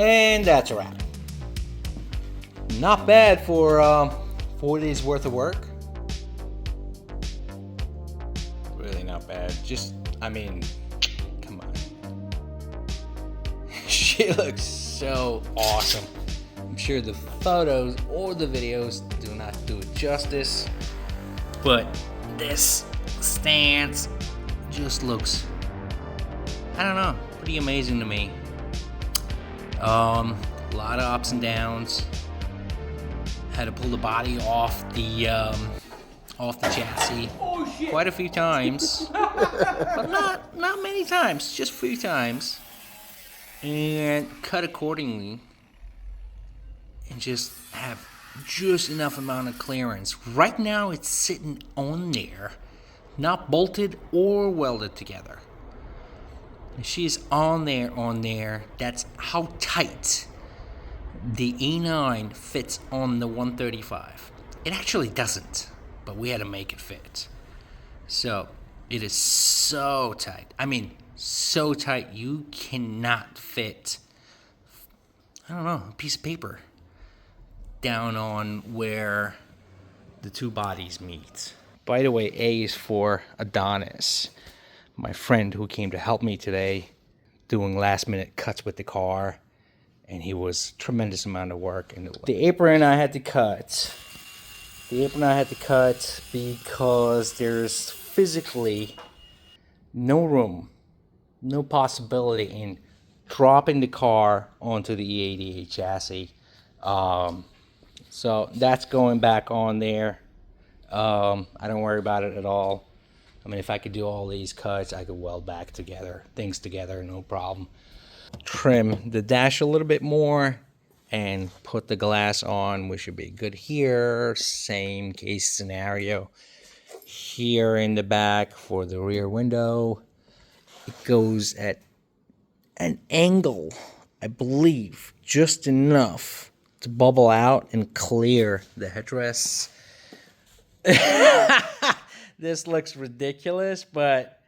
And that's a wrap. Not bad for 4 days worth of work. Really not bad. I mean, come on. She looks so awesome. I'm sure the photos or the videos do not do it justice, but this stance just looks, I don't know, pretty amazing to me. A lot of ups and downs. Had to pull the body off the chassis quite a few times, but not many times, just a few times, and cut accordingly, and just have just enough amount of clearance. Right now, it's sitting on there, not bolted or welded together. She's on there. That's how tight the E9 fits on the 135. It actually doesn't, but we had to make it fit. So it is so tight. I mean, so tight you cannot fit, I don't know, a piece of paper down on where the two bodies meet. By the way, A is for Adonis, my friend who came to help me today doing last minute cuts with the car, and he was tremendous amount of work. And the apron I had to cut. Because there's physically no room, no possibility in dropping the car onto the E88 chassis. So that's going back on there. I don't worry about it at all. I mean, if I could do all these cuts, I could weld back things together, no problem. Trim the dash a little bit more and put the glass on. We should be good here. Same case scenario here in the back for the rear window. It goes at an angle, I believe, just enough to bubble out and clear the headrests. This looks ridiculous, but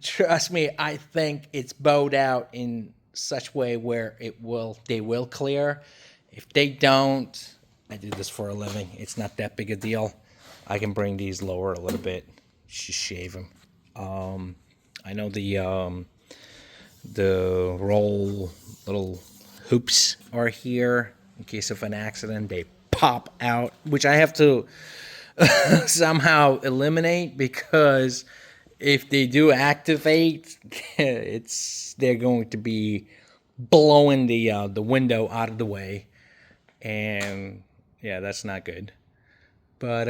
trust me, I think it's bowed out in such way where they will clear. If they don't, I do this for a living. It's not that big a deal. I can bring these lower a little bit, just shave them. I know the roll little hoops are here in case of an accident. They pop out, which I have to somehow eliminate, because if they do activate, they're going to be blowing the window out of the way, and yeah, that's not good. But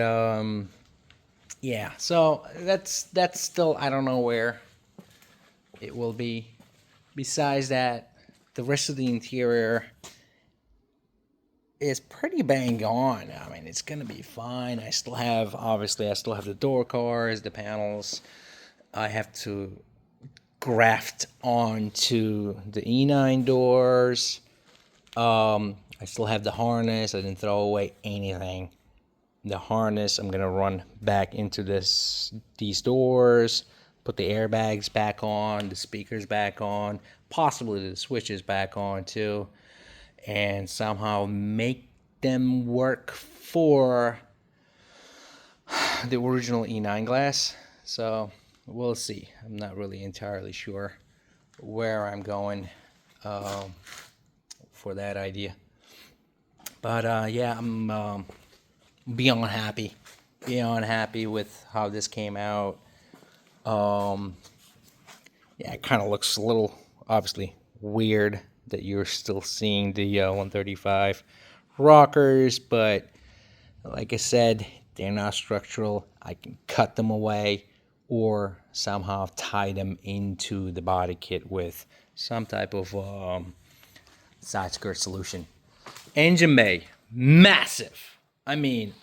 yeah, so that's still, I don't know where it will be. Besides that, the rest of the interior is pretty bang on. I mean, it's gonna be fine. I still have the door cars, the panels. I have to graft onto the E9 doors. I still have the harness. I didn't throw away anything. The harness, I'm gonna run back into these doors, put the airbags back on, the speakers back on, possibly the switches back on too, and somehow make them work for the original E9 glass. So we'll see. I'm not really entirely sure where I'm going for that idea. But yeah, I'm beyond happy with how this came out. Yeah, it kind of looks a little, obviously, weird that you're still seeing the 135 rockers, but like I said, they're not structural. I can cut them away or somehow tie them into the body kit with some type of side skirt solution. Engine bay, massive. I mean,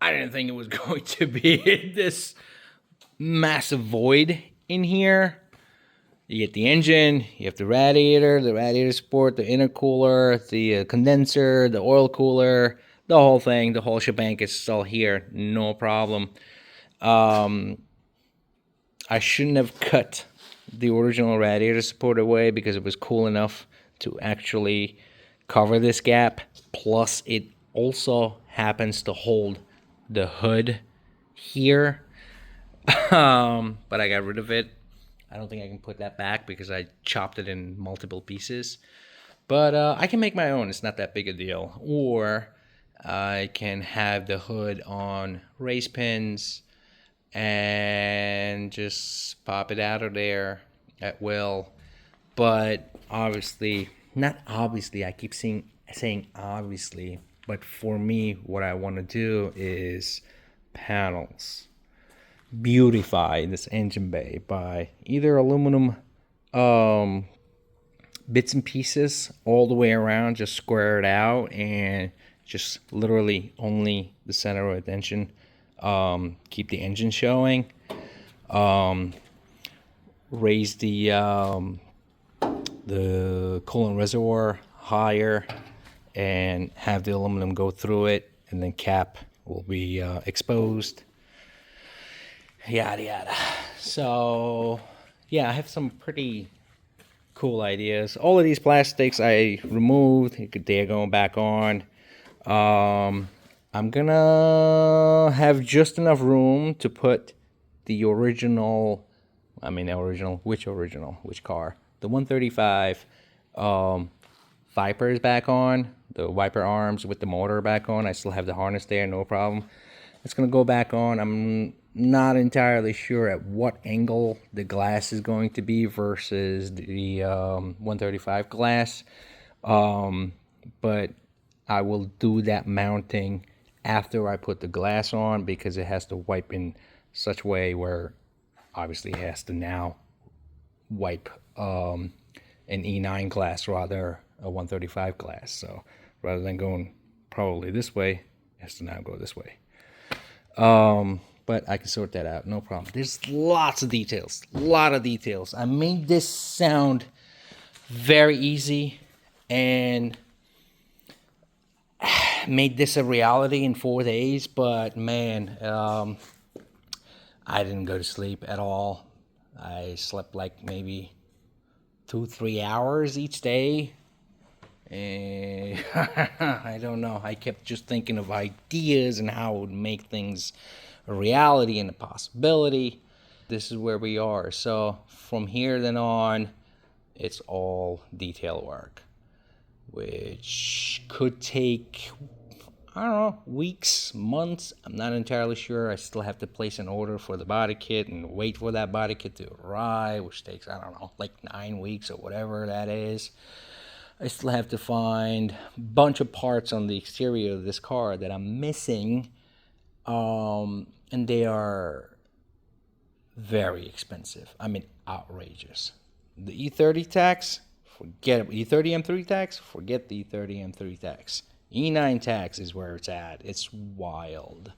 I didn't think it was going to be this massive void in here. You get the engine, you have the radiator support, the intercooler, the condenser, the oil cooler, the whole thing, the whole shebang is all here, no problem. I shouldn't have cut the original radiator support away because it was cool enough to actually cover this gap. Plus, it also happens to hold the hood here. But I got rid of it. I don't think I can put that back because I chopped it in multiple pieces. But I can make my own. It's not that big a deal. Or I can have the hood on race pins and just pop it out of there at will. But obviously, not obviously, I keep saying obviously, but for me, what I want to do is panels. Beautify this engine bay by either aluminum bits and pieces all the way around, just square it out, and just literally only the center of attention, keep the engine showing, raise the coolant reservoir higher, and have the aluminum go through it, and then cap will be exposed, yada yada. So yeah, I have some pretty cool ideas. All of these plastics I removed. They're going back on. I'm gonna have just enough room to put the original, which car? The 135 Vipers back on, the wiper arms with the motor back on. I still have the harness there, no problem. It's gonna go back on. I'm not entirely sure at what angle the glass is going to be versus the 135 glass, but I will do that mounting after I put the glass on, because it has to wipe in such a way where obviously it has to now wipe an E9 glass rather a 135 glass. So rather than going probably this way, it has to now go this way. But I can sort that out, no problem. There's lots of details, I made this sound very easy and made this a reality in 4 days, but man, I didn't go to sleep at all. I slept like maybe 2-3 hours each day, and I don't know, I kept just thinking of ideas and how it would make things a reality and a possibility. This is where we are. So from here then on, it's all detail work, which could take, I don't know, weeks, months. I'm not entirely sure. I still have to place an order for the body kit and wait for that body kit to arrive, which takes, I don't know, like 9 weeks or whatever that is. I still have to find a bunch of parts on the exterior of this car that I'm missing. And they are very expensive. I mean, outrageous. The E30 tax, forget it. E30 M3 tax, forget the E30 M3 tax. E9 tax is where it's at. It's wild.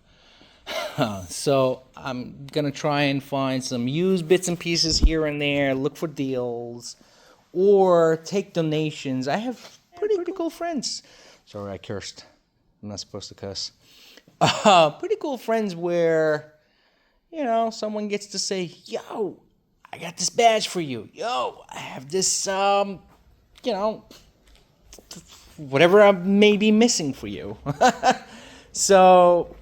So I'm gonna try and find some used bits and pieces here and there, look for deals, or take donations. I have pretty cool friends. Sorry, I cursed. I'm not supposed to cuss. Pretty cool friends where, someone gets to say, yo, I got this badge for you. Yo, I have this, whatever I may be missing for you. So,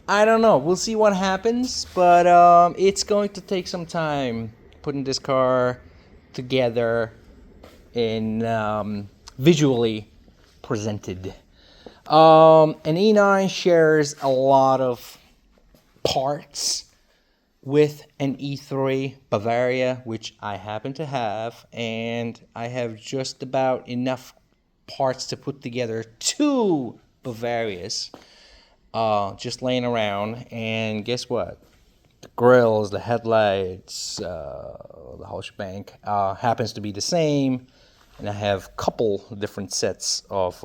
I don't know. We'll see what happens, but it's going to take some time putting this car together and visually presented. An E9 shares a lot of parts with an E3 Bavaria, which I happen to have, and I have just about enough parts to put together 2 Bavarias just laying around. And guess what? The grills, the headlights, the whole shebang happens to be the same, and I have a couple different sets of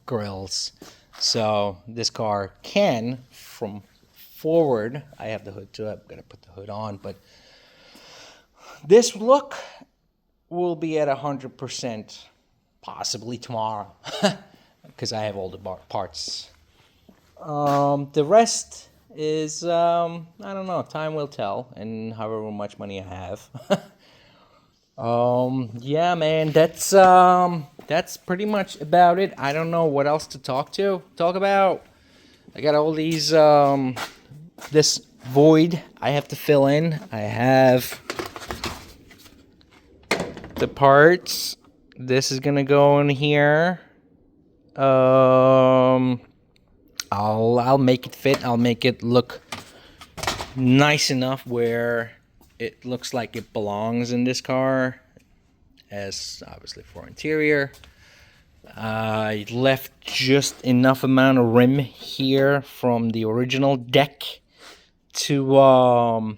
grills. So this car can, from forward, I have the hood too, I'm gonna put the hood on, but this look will be at 100% possibly tomorrow, because I have all the parts. The rest is, I don't know, time will tell, and however much money I have. Yeah, man, that's pretty much about it. I don't know what else to talk about. I got all these this void I have to fill in. I have the parts. This is gonna go in here. I'll make it fit. I'll make it look nice enough where it looks like it belongs in this car, as obviously for interior. I left just enough amount of rim here from the original deck to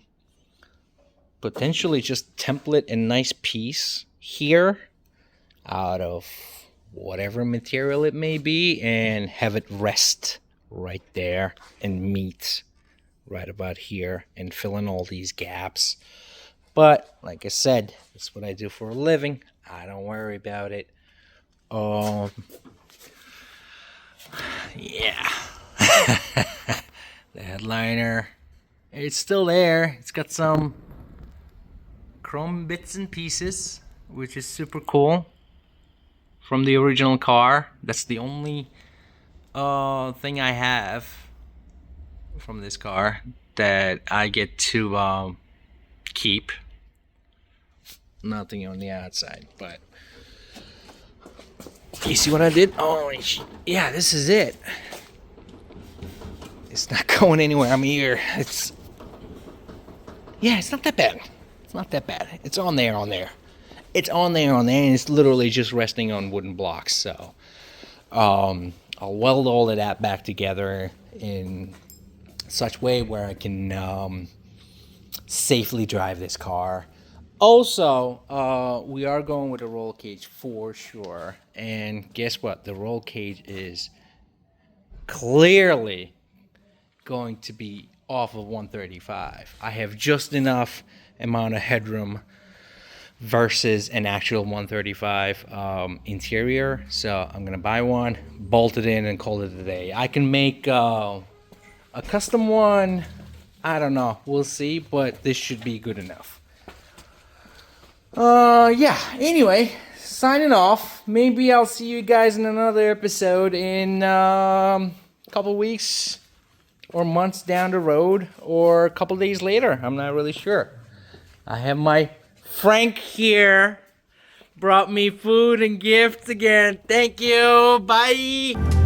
potentially just template a nice piece here out of whatever material it may be and have it rest right there and meet right about here and fill in all these gaps. But like I said, it's what I do for a living. I don't worry about it. Yeah. The headliner, it's still there. It's got some chrome bits and pieces, which is super cool, from the original car. That's the only thing I have from this car that I get to keep. Nothing on the outside, but you see what I did? Oh, yeah, this is it. It's not going anywhere. I'm here. It's not that bad. It's not that bad. It's on there. It's on there, and it's literally just resting on wooden blocks. So, I'll weld all of that back together in such way where I can safely drive this car. Also, we are going with a roll cage for sure. And guess what? The roll cage is clearly going to be off of 135. I have just enough amount of headroom versus an actual 135 interior. So I'm going to buy one, bolt it in, and call it a day. I can make a custom one. I don't know. We'll see. But this should be good enough. Yeah, anyway, signing off. Maybe I'll see you guys in another episode in a couple weeks or months down the road, or a couple days later. I'm not really sure. I have my Frank here. Brought me food and gifts again. Thank you. Bye.